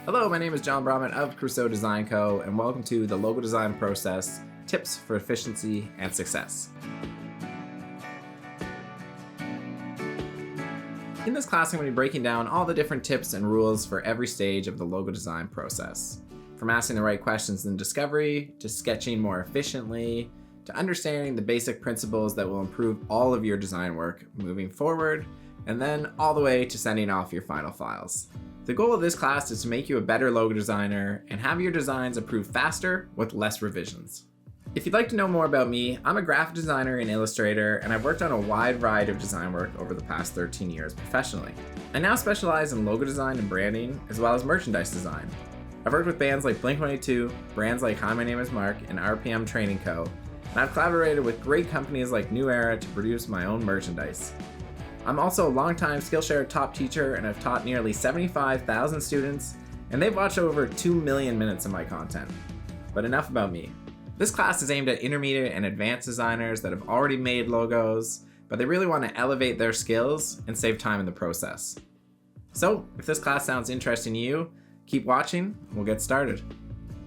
Hello, my name is John Brahman of Crusoe Design Co. and welcome to the logo design process, tips for efficiency and success. In this class, I'm going to be breaking down all the different tips and rules for every stage of the logo design process. From asking the right questions in discovery, to sketching more efficiently, to understanding the basic principles that will improve all of your design work moving forward, and then all the way to sending off your final files. The goal of this class is to make you a better logo designer and have your designs approved faster with less revisions. If you'd like to know more about me, I'm a graphic designer and illustrator, and I've worked on a wide variety of design work over the past 13 years professionally. I now specialize in logo design and branding, as well as merchandise design. I've worked with bands like Blink-182, brands like Hi, My Name is Mark, and RPM Training Co., and I've collaborated with great companies like New Era to produce my own merchandise. I'm also a longtime Skillshare top teacher, and I've taught nearly 75,000 students, and they've watched over 2 million minutes of my content. But enough about me. This class is aimed at intermediate and advanced designers that have already made logos, but they really want to elevate their skills and save time in the process. So, if this class sounds interesting to you, keep watching and we'll get started.